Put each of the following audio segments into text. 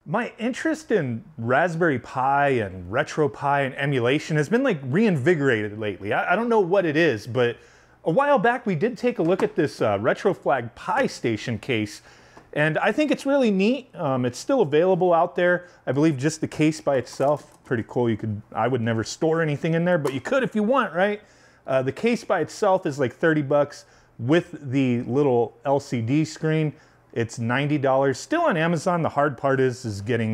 My interest in Raspberry Pi and RetroPie and emulation has been like reinvigorated lately. I don't know what it is, but a while back we did take a look at this Retroflag Pistation case, and I think it's really neat. It's still available out there. I believe just the case by itself, pretty cool. I would never store anything in there, but you could if you want, right? The case by itself is like 30 bucks with the little LCD screen. It's $90. Still on Amazon. The hard part is getting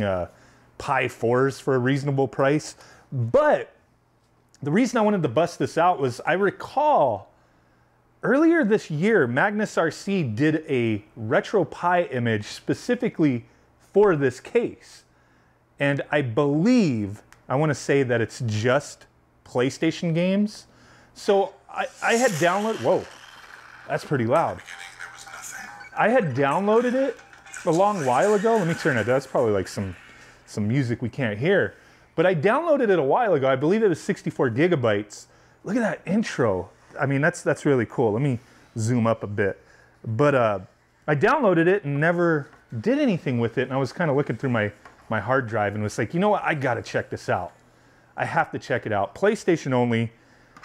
Pi 4s for a reasonable price. But the reason I wanted to bust this out was I recall earlier this year, Magnus RC did a RetroPie image specifically for this case. And I believe, I want to say that it's just PlayStation games. So I had downloaded, whoa, that's pretty loud. I had downloaded it a long while ago. Let me turn it. That's probably like some music we can't hear. But I downloaded it a while ago. I believe it was 64 gigabytes. Look at that intro. I mean, that's really cool. Let me zoom up a bit. But I downloaded it and never did anything with it. And I was kind of looking through my hard drive and was like, you know what? I got to check this out. I have to check it out. PlayStation only.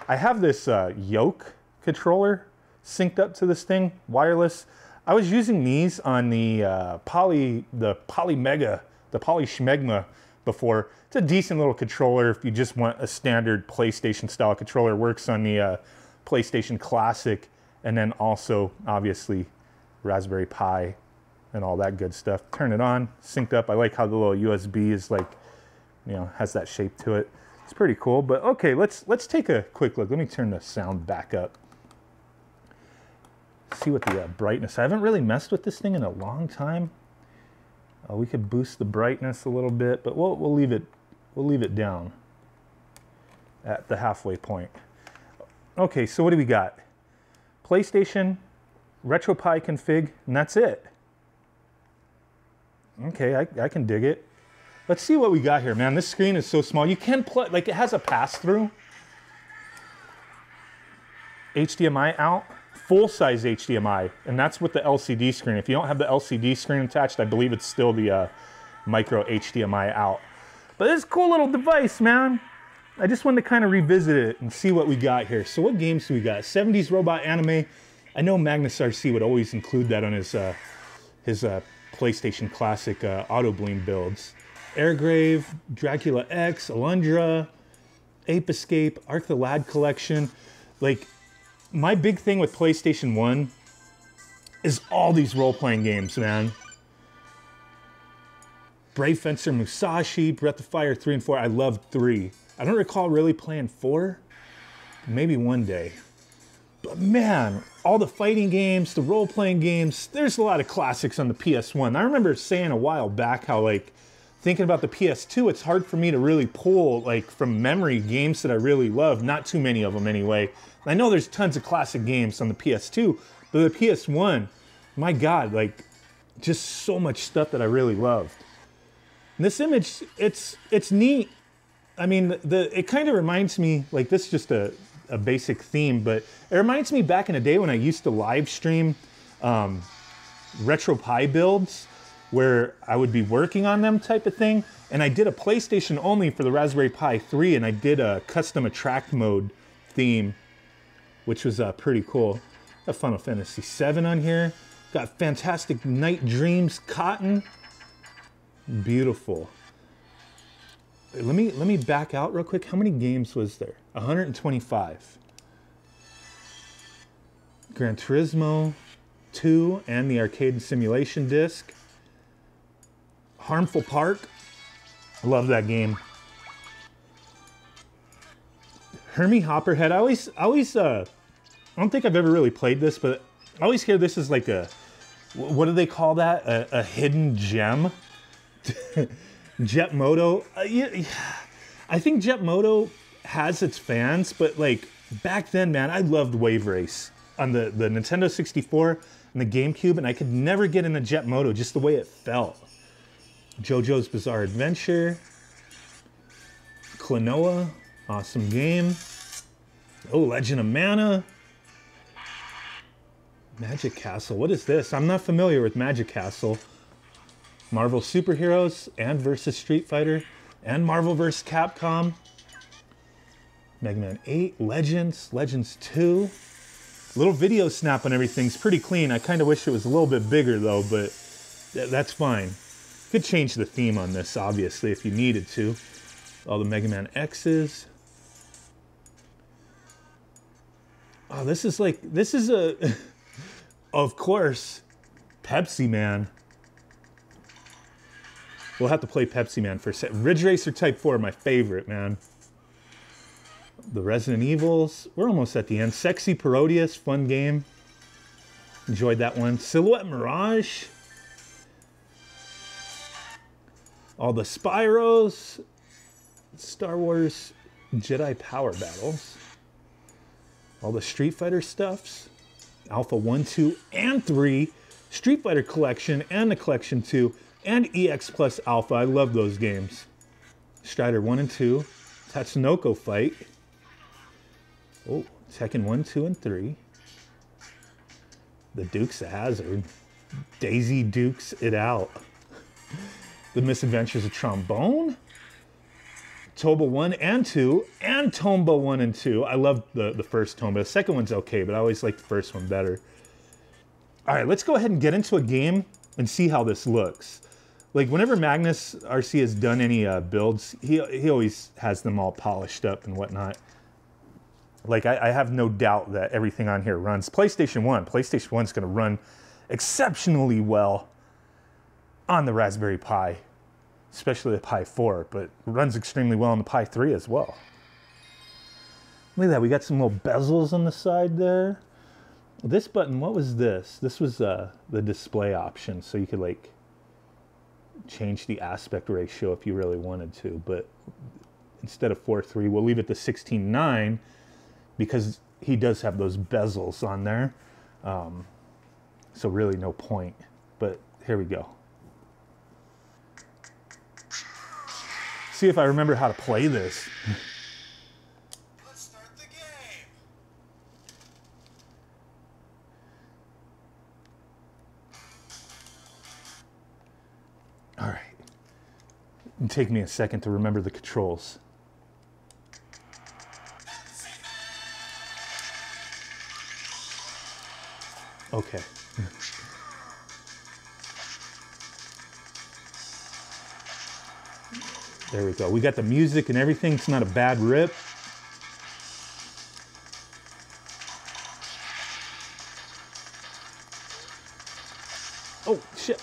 I have this yoke controller synced up to this thing, wireless. I was using these on the Polyschmegma before. It's a decent little controller if you just want a standard PlayStation style controller. It works on the PlayStation Classic, and then also obviously Raspberry Pi and all that good stuff. Turn it on, synced up. I like how the little USB is like, you know, has that shape to it. It's pretty cool. But okay, let's take a quick look. Let me turn the sound back up. See what the brightness. I haven't really messed with this thing in a long time. We could boost the brightness a little bit, but we'll leave it down at the halfway point. Okay, so what do we got? PlayStation, RetroPie config, and that's it. Okay, I can dig it. Let's see what we got here, man. This screen is so small. You can plug, like, it has a pass-through. HDMI out. Full-size HDMI, and that's with the LCD screen. If you don't have the LCD screen attached, I believe it's still the micro HDMI out. But it's a cool little device, man. I just wanted to kind of revisit it and see what we got here. So what games do we got? 70s robot anime. I know Magnus RC would always include that on his PlayStation Classic Auto Bleem builds. Airgrave, Dracula X, Alundra, Ape Escape, Ark the Lad Collection. Like, my big thing with PlayStation 1 is all these role-playing games, man. Brave Fencer Musashi, Breath of Fire 3 and 4. I loved 3. I don't recall really playing 4. Maybe one day. But man, all the fighting games, the role-playing games, there's a lot of classics on the PS1. I remember saying a while back how, like, thinking about the PS2, it's hard for me to really pull, like, from memory games that I really love. Not too many of them anyway. I know there's tons of classic games on the PS2, but the PS1, my God, like, just so much stuff that I really loved. And this image, it's neat. I mean, it kind of reminds me, like, this is just a basic theme, but it reminds me back in the day when I used to live stream RetroPie builds, where I would be working on them type of thing. And I did a PlayStation only for the Raspberry Pi 3, and I did a custom attract mode theme, which was pretty cool. Got Final Fantasy VII on here. Got Fantastic Night Dreams Cotton. Beautiful. Let me back out real quick. How many games was there? 125. Gran Turismo 2 and the arcade and simulation disc. Harmful Park. I love that game. Hermie Hopperhead. I don't think I've ever really played this, but I always hear this is like a, what do they call that? A hidden gem? Jetmoto. I think Jetmoto has its fans, but like back then, man, I loved Wave Race on the Nintendo 64 and the GameCube, and I could never get into Jetmoto, just the way it felt. JoJo's Bizarre Adventure. Klonoa, awesome game. Oh, Legend of Mana. Magic Castle, what is this? I'm not familiar with Magic Castle. Marvel Superheroes and versus Street Fighter and Marvel vs. Capcom. Mega Man 8, Legends, Legends 2. Little video snap on everything's pretty clean. I kind of wish it was a little bit bigger though, but that's fine. Could change the theme on this, obviously, if you needed to. All the Mega Man X's. Oh, this is a, of course, Pepsi Man. We'll have to play Pepsi Man for a sec. Ridge Racer Type 4, my favorite, man. The Resident Evils. We're almost at the end. Sexy Parodius, fun game. Enjoyed that one. Silhouette Mirage. All the Spyros. Star Wars Jedi Power Battles. All the Street Fighter stuffs. Alpha 1, 2, and 3. Street Fighter Collection and the Collection 2. And EX Plus Alpha. I love those games. Strider 1 and 2. Tatsunoko Fight. Oh, Tekken 1, 2, and 3. The Dukes of Hazzard. Daisy Dukes it out. The Misadventures of Trombone. Toba 1 and 2. And Tomba 1 and 2. I love the first Tomba. The second one's okay, but I always like the first one better. All right, let's go ahead and get into a game and see how this looks. Like, whenever Magnus RC has done any builds, he always has them all polished up and whatnot. Like, I have no doubt that everything on here runs. PlayStation 1. PlayStation 1's going to run exceptionally well on the Raspberry Pi, especially the Pi 4, but runs extremely well on the Pi 3 as well. Look at that. We got some little bezels on the side there. This button, what was this? This was the display option, so you could, like, change the aspect ratio if you really wanted to, but instead of 4:3, we'll leave it to 16:9 because he does have those bezels on there. So really no point, but here we go. See if I remember how to play this. Let's start the game. All right. It'll take me a second to remember the controls. Okay. There we go. We got the music and everything. It's not a bad rip. Oh, shit.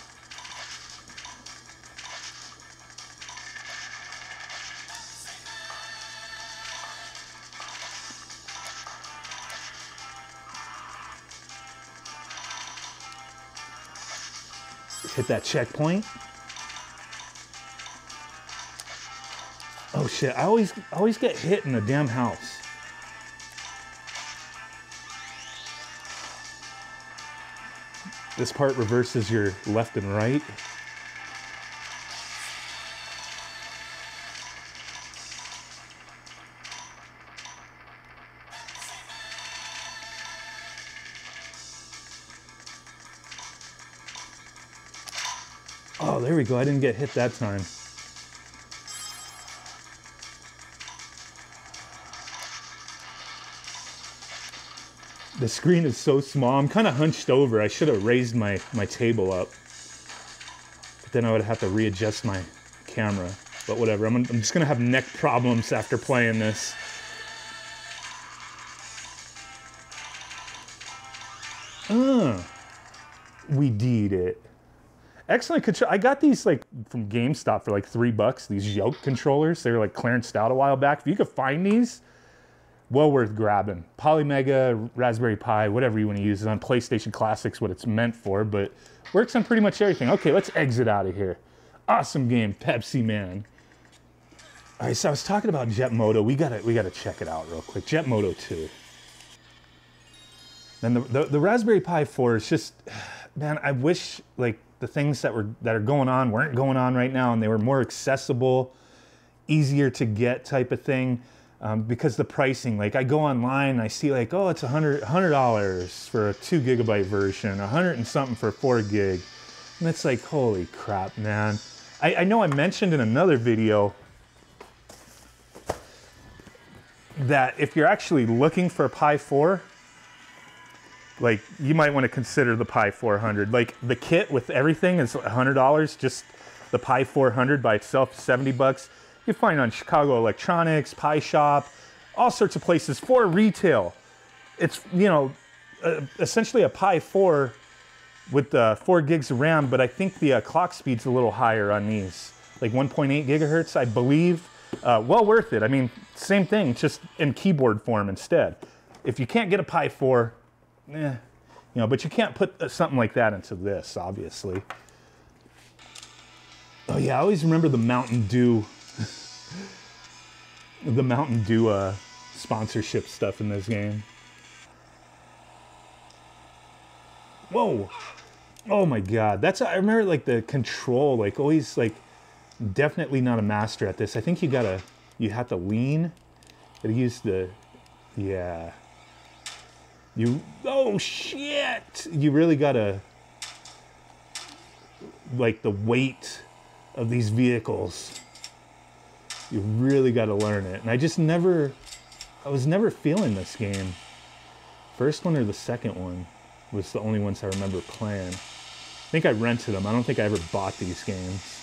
Hit that checkpoint. Oh shit, I always get hit in the damn house. This part reverses your left and right. Oh, there we go. I didn't get hit that time. The screen is so small. I'm kind of hunched over. I should have raised my table up. But then I would have to readjust my camera. But whatever. I'm just going to have neck problems after playing this. We did it. Excellent control. I got these like from GameStop for like $3. These yoke controllers. They were like clearanced out a while back. If you could find these, well worth grabbing. Polymega, Raspberry Pi, whatever you want to use it on. PlayStation Classics, what it's meant for, but works on pretty much everything. Okay, let's exit out of here. Awesome game, Pepsi Man. All right, so I was talking about Jet Moto. We gotta check it out real quick. Jet Moto 2. Then the Raspberry Pi 4 is just, man, I wish like the things that are going on weren't going on right now, and they were more accessible, easier to get type of thing. Because the pricing, like I go online and I see like, oh, it's $100 for a 2 GB version, 100 and something for 4 gig. And it's like, holy crap, man. I know I mentioned in another video that if you're actually looking for a Pi 4, like, you might want to consider the Pi 400. Like, the kit with everything is $100. Just the Pi 400 by itself, 70 bucks. You find it on Chicago Electronics, Pi Shop, all sorts of places for retail. It's, you know, essentially a Pi 4 with 4 gigs of RAM, but I think the clock speed's a little higher on these. Like 1.8 gigahertz, I believe. Well worth it. I mean, same thing, just in keyboard form instead. If you can't get a Pi 4, you know, but you can't put something like that into this, obviously. Oh yeah, I always remember the Mountain Dew, the Mountain Dew sponsorship stuff in this game. Whoa! Oh my God, that's, I remember like the control, like always like, definitely not a master at this. I think you have to lean. Gotta use the, yeah. Oh shit! You really gotta, like the weight of these vehicles. You really gotta learn it. And I was never feeling this game. First one or the second one was the only ones I remember playing. I think I rented them. I don't think I ever bought these games.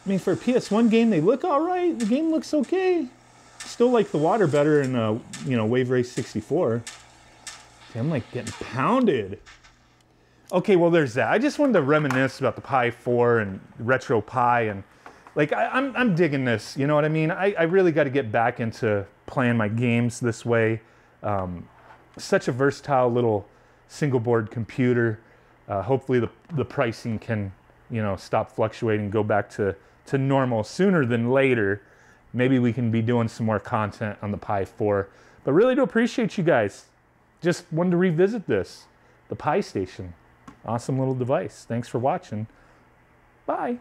I mean, for a PS1 game, they look all right. The game looks okay. Still like the water better in, you know, Wave Race 64. Okay, I'm like getting pounded. Okay, well, there's that. I just wanted to reminisce about the Pi 4 and RetroPie, and like I'm digging this. You know what I mean? I really got to get back into playing my games this way. Such a versatile little single board computer. Hopefully the pricing can, you know, stop fluctuating, go back to normal sooner than later. Maybe we can be doing some more content on the Pi 4. But really do appreciate you guys. Just wanted to revisit this. The Pistation. Awesome little device. Thanks for watching. Bye.